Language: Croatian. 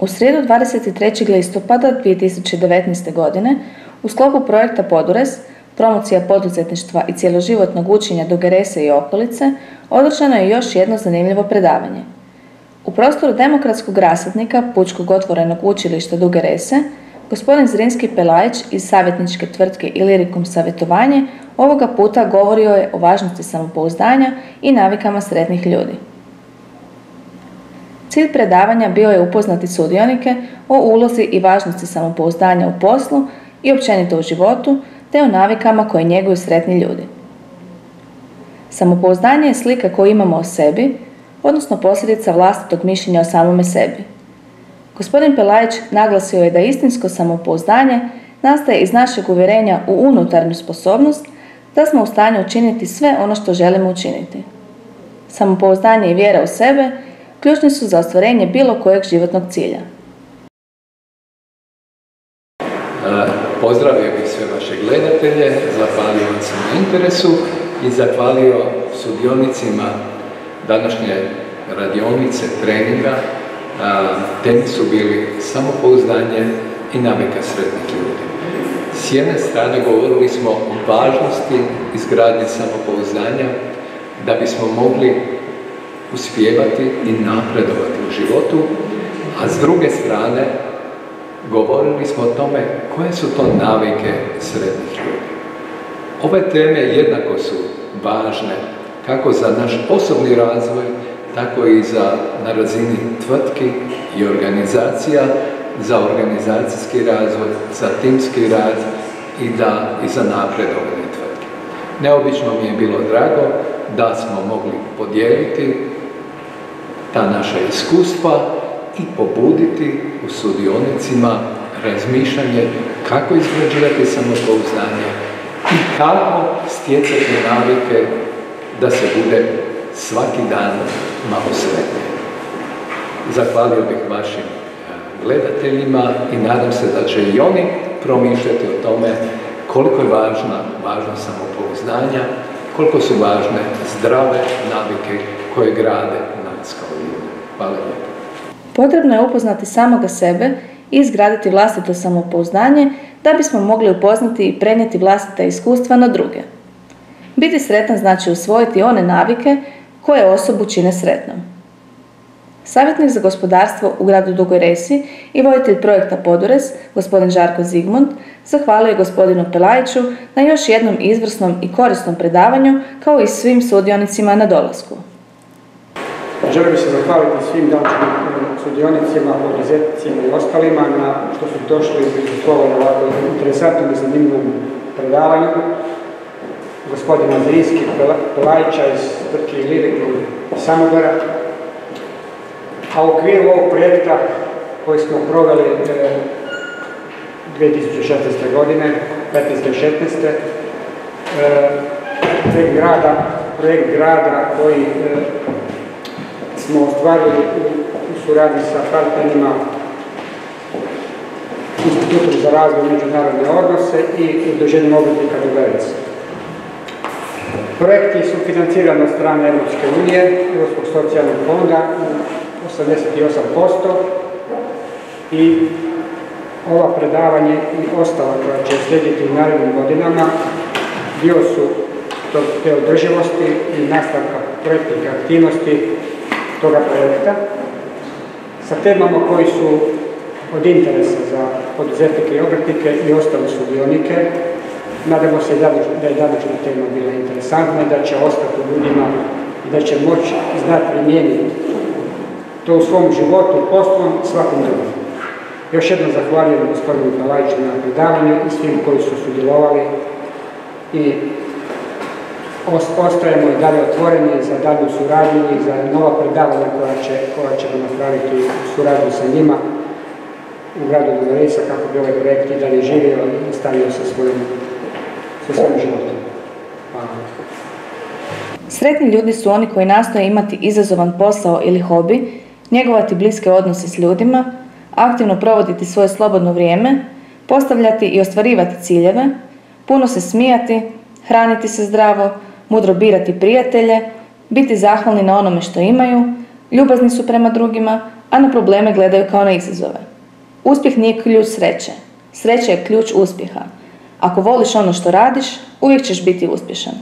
U srijedu 23. listopada 2019. godine u sklopu projekta Podures, promocija poduzetništva i cjeloživotnog učenja Duge Rese i okolice, održano je još jedno zanimljivo predavanje. U prostoru Demokratskog rasadnika Pučkog otvorenog učilišta Duge Rese, gospodin Zrinski Pelajić iz savjetničke tvrtke Ilirikum savjetovanje ovoga puta govorio je o važnosti samopouzdanja i navikama sretnih ljudi. Cilj predavanja bio je upoznati sudionike o ulozi i važnosti samopouzdanja u poslu i općenito u životu, te o navikama koje njeguju sretni ljudi. Samopouzdanje je slika koju imamo o sebi, odnosno posljedica vlastitog mišljenja o samome sebi. Gospodin Pelajić naglasio je da istinsko samopouzdanje nastaje iz našeg uvjerenja u unutarnju sposobnost da smo u stanju učiniti sve ono što želimo učiniti. Samopouzdanje i vjera u sebe ključni su za ostvarenje bilo kojeg životnog cilja. Pozdravio bih sve vaše gledatelje, zahvalio vam se na interesu i zahvalio sudionicima današnje radionice, treninga. Temi su bili samopouzdanje i navika sretnih ljudi. S jedne strane govorili smo o važnosti izgradnje samopouzdanja da bismo mogli uspijevati i napredovati u životu, a s druge strane govorili smo o tome koje su to navike sretnih ljudi. Ove teme jednako su važne kako za naš osobni razvoj, tako i na razini tvrtki i organizacija, za organizacijski razvoj, za timski rad i za napredovanje tvrtke. Neobično mi je bilo drago da smo mogli podijeliti ta naša iskustva i pobuditi u sudionicima razmišljanje kako izgrađivati samopouzdanje i kako stjecati navike da se bude svaki dan malo sretnije. Zahvalio bih vašim gledateljima i nadam se da će i oni promišljati o tome koliko je važno samopouzdanja, koliko su važne zdrave navike koje grade nas kao ljude. Hvala lijepo. Potrebno je upoznati samoga sebe i izgraditi vlastito samopouzdanje da bismo mogli upoznati i prenijeti vlastita iskustva na druge. Biti sretan znači usvojiti one navike koje osobu čine sretnom. Savjetnik za gospodarstvo u gradu Dugoj Resi i voditelj projekta Podures, gospodin Žarko Zigmund, zahvalio je gospodinu Pelajiću na još jednom izvrsnom i korisnom predavanju, kao i svim sudionicima na dolasku. Želim bi se zahvaliti svim današnjim sudionicima, poduzetnicima i ostalima na što su došli i prisustvovali ovako interesantnom i zanimljivom predavanju gospodina Zrinski Pelajića iz tvrtke Ilirikum iz Samobora. A u okviru ovog projekta koji smo proveli 2016. godine, 15. i 16. Projekt grada koji smo ostvarili u suradnji sa partnerima Institutom za razvoj međunarodne odnose i Udruženjem obrtnika Duga Resa. Projekti su financirani od strane Europske unije, Europskog socijalnog fonda 88% i ova predavanje i ostala koja će slijediti u narednim godinama dio su te održivosti i nastavka projektnih aktivnosti toga projekta sa temama koji su od interesa za poduzetnike i obrtnike i ostale sudionike. Nadamo se da je današnja tema bila interesantna i da će ostati u ljudima i da će moći znati primijeniti to u svom životu, poslom i svakom drugom. Još jednom zahvaljujem gospodinu Pelajiću na predavanju i svim koji su sudjelovali i ostajemo i dalje otvoreni za dalju suradnju i za nova predavanja koja ćemo napraviti u suradnju sa njima u gradu Duga Resa kako bi ovaj projekt i dalje živio i nastavio sa svojim životom. Hvala. Sretni ljudi su oni koji nastoje imati izazovan posao ili hobi, njegovati bliske odnose s ljudima, aktivno provoditi svoje slobodno vrijeme, postavljati i ostvarivati ciljeve, puno se smijati, hraniti se zdravo, mudro birati prijatelje, biti zahvalni na onome što imaju, Ljubazni su prema drugima, a na probleme gledaju kao na izazove. Uspjeh nije ključ sreće. Sreća je ključ uspjeha. Ako voliš ono što radiš, uvijek ćeš biti uspješan.